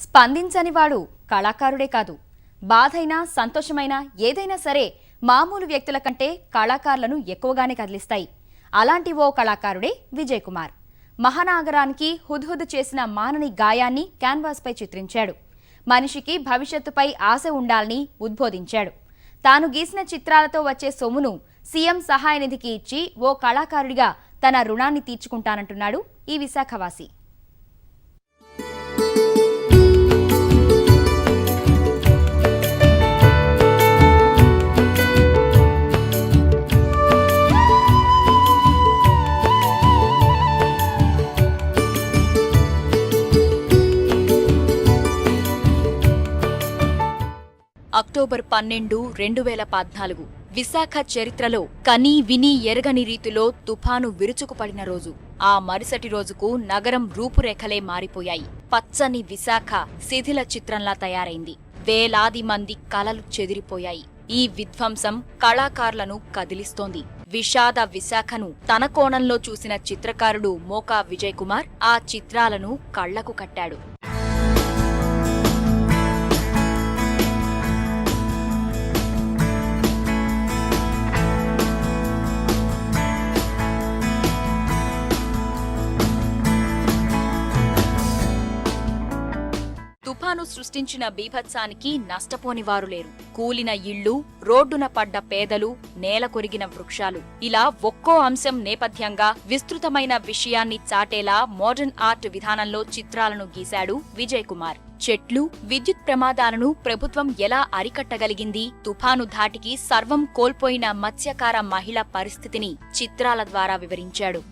స్పందించని వాడు కళాకారుడే కాదు. బాధైనా సంతోషమైనా ఏదైనా సరే మామూలు వ్యక్తుల కంటే కళాకారులను ఎక్కువగానే కదిలిస్తాయి. అలాంటి ఓ కళాకారుడే విజయ్ కుమార్. మహానగరానికి హుద్హుద్ చేసిన మానని గాయాన్ని క్యాన్వాస్పై చిత్రించాడు. మనిషికి భవిష్యత్తుపై ఆశ ఉండాలని ఉద్బోధించాడు. తాను గీసిన చిత్రాలతో వచ్చే సొమ్మును సీఎం సహాయ నిధికి ఇచ్చి ఓ కళాకారుడిగా తన రుణాన్ని తీర్చుకుంటానంటున్నాడు ఈ విశాఖవాసి. అక్టోబర్ 12, 2014 విశాఖ చరిత్రలో కనీ విని ఎరగని రీతిలో తుఫాను విరుచుకుపడిన రోజు. ఆ మరుసటి రోజుకు నగరం రూపురేఖలే మారిపోయాయి. పచ్చని విశాఖ శిథిల చిత్రంలా తయారైంది. వేలాది మంది కలలు చెదిరిపోయాయి. ఈ విధ్వంసం కళాకారులను కదిలిస్తోంది. విషాద విశాఖను తన కోణంలో చూసిన చిత్రకారుడు మోకా విజయ్ కుమార్ ఆ చిత్రాలను కళ్లకు కట్టాడు. తుఫాను సృష్టించిన బీభత్సానికి నష్టపోనివారు లేరు. కూలిన ఇళ్లు, రోడ్డున పడ్డ పేదలు, నేల కొరిగిన వృక్షాలు, ఇలా ఒక్కో అంశం నేపథ్యంగా విస్తృతమైన విషయాన్ని చాటేలా మోడర్న్ ఆర్ట్ విధానంలో చిత్రాలను గీశాడు విజయ్ కుమార్. చెట్లు, విద్యుత్ ప్రమాదాలను ప్రభుత్వం ఎలా అరికట్టగలిగింది, తుఫాను ధాటికి సర్వం కోల్పోయిన మత్స్యకార మహిళ పరిస్థితిని చిత్రాల ద్వారా వివరించాడు.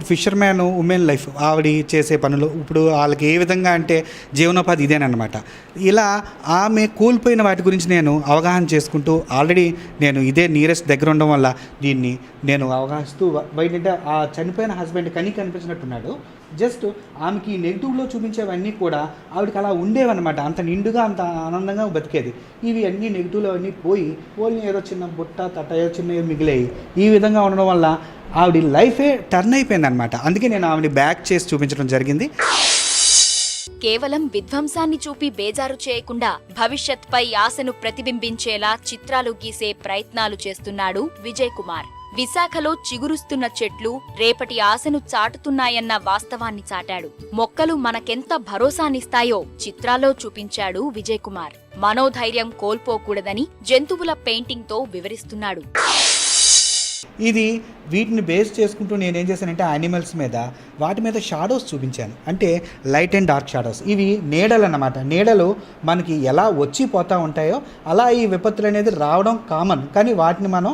ఫిషర్మ్యాన్ ఉమెన్ లైఫ్ ఆవిడ చేసే పనులు ఇప్పుడు వాళ్ళకి ఏ విధంగా అంటే జీవనోపాధి ఇదేనమాట. ఇలా ఆమె కోల్పోయిన వాటి గురించి నేను అవగాహన చేసుకుంటూ ఆల్రెడీ నేను ఇదే నియరెస్ట్ దగ్గర ఉండడం వల్ల దీన్ని నేను అవగాహిస్తూ బయట ఆ చనిపోయిన హస్బెండ్ కనిపించినట్టున్నాడు. జస్ట్ ఆమెకి నెగిటివ్లో చూపించేవన్నీ కూడా ఆవిడకి అలా ఉండేవన్నమాట. అంత నిండుగా అంత ఆనందంగా బతికేది. ఇవి అన్నీ నెగిటివ్లో అన్నీ పోయి ఓన్లీ ఏదో చిన్న బుట్ట తట్ట ఏదో చిన్న మిగిలాయి. ఈ విధంగా ఉండడం వల్ల ఆవిడ లైఫే టర్న్ అయిపోయిందనమాట. అందుకే నేను ఆవిడ బ్యాక్ చేసి చూపించడం జరిగింది. కేవలం విధ్వంసాన్ని చూపి బేజారు చేయకుండా భవిష్యత్పై ఆశను ప్రతిబింబించేలా చిత్రాలు గీసే ప్రయత్నాలు చేస్తున్నాడు విజయ్ కుమార్. విశాఖలో చిగురుస్తున్న చెట్లు రేపటి ఆశను చాటుతున్నాయన్న వాస్తవాన్ని చాటాడు. మొక్కలు మనకెంత భరోసానిస్తాయో చిత్రాల్లో చూపించాడు విజయ్ కుమార్. మనోధైర్యం కోల్పోకూడదని జంతువుల పెయింటింగ్తో వివరిస్తున్నాడు. ఇది వీటిని బేస్ చేసుకుంటూ నేనేం చేశానంటే యానిమల్స్ మీద వాటి మీద షాడోస్ చూపించాను. అంటే లైట్ అండ్ డార్క్ షాడోస్. ఇవి నీడలు అన్నమాట. నీడలు మనకి ఎలా వచ్చి పోతూ ఉంటాయో అలా ఈ విపత్తులు అనేది రావడం కామన్. కానీ వాటిని మనం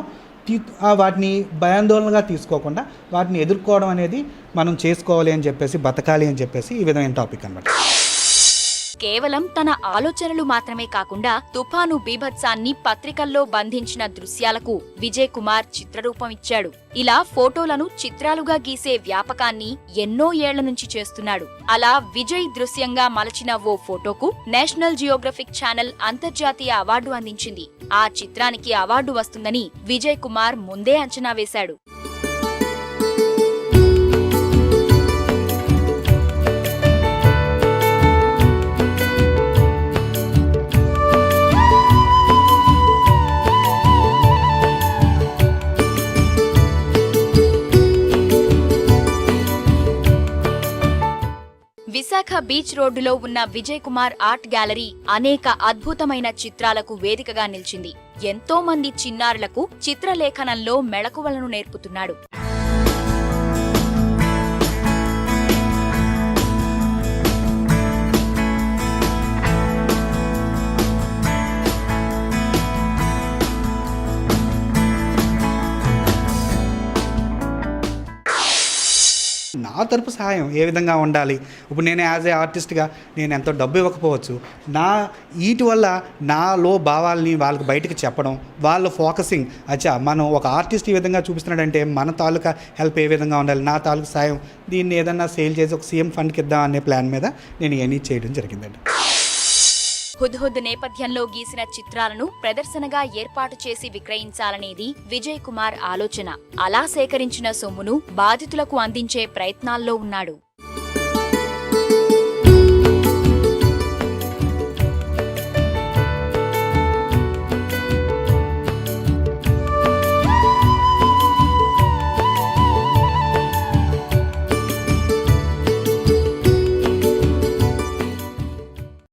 వాటిని భయాందోళనగా తీసుకోకుండా వాటిని ఎదుర్కోవడం అనేది మనం చేసుకోవాలి అని చెప్పేసి, బతకాలి అని చెప్పేసి ఈ విధమైన టాపిక్ అన్నమాట. కేవలం తన ఆలోచనలు మాత్రమే కాకుండా తుఫాను బీభత్సాన్ని పత్రికల్లో బంధించిన దృశ్యాలకు విజయ్ కుమార్ చిత్రరూపం ఇచ్చాడు. ఇలా ఫోటోలను చిత్రాలుగా గీసే వ్యాపకాన్ని ఎన్నో ఏళ్ల నుంచి చేస్తున్నాడు. అలా విజయ్ దృశ్యంగా మలచిన ఓ ఫోటోకు నేషనల్ జియోగ్రఫిక్ ఛానల్ అంతర్జాతీయ అవార్డు అందించింది. ఆ చిత్రానికి అవార్డు వస్తుందని విజయ్ కుమార్ ముందే అంచనా వేశాడు. విశాఖ బీచ్ రోడ్డులో ఉన్న విజయ్ కుమార్ ఆర్ట్ గ్యాలరీ అనేక అద్భుతమైన చిత్రాలకు వేదికగా నిలిచింది. ఎంతో మంది చిన్నారులకు చిత్రలేఖనంలో మెళకువలను నేర్పుతున్నాడు. నా నా తరపు సహాయం ఏ విధంగా ఉండాలి. ఇప్పుడు నేను యాజ్ ఏ ఆర్టిస్ట్గా నేను ఎంతో డబ్బు ఇవ్వకపోవచ్చు, వీటి వల్ల నాలో భావాల్ని వాళ్ళకి బయటకు చెప్పడం, వాళ్ళ ఫోకసింగ్ అచ్చా మనం ఒక ఆర్టిస్ట్ ఈ విధంగా చూపిస్తున్నాడంటే మన తాలూకా హెల్ప్ ఏ విధంగా ఉండాలి, నా తాలూకా సాయం దీన్ని ఏదన్నా సేల్ చేసి ఒక సీఎం ఫండ్కి ఇద్దాం అనే ప్లాన్ మీద నేను ఇవన్నీ చేయడం జరిగిందండి. హుద్హుద్ నేపథ్యంలో గీసిన చిత్రాలను ప్రదర్శనగా ఏర్పాటు చేసి విక్రయించాలనేది విజయ్ కుమార్ ఆలోచన. అలా సేకరించిన సొమ్మును బాధితులకు అందించే ప్రయత్నాల్లో ఉన్నాడు.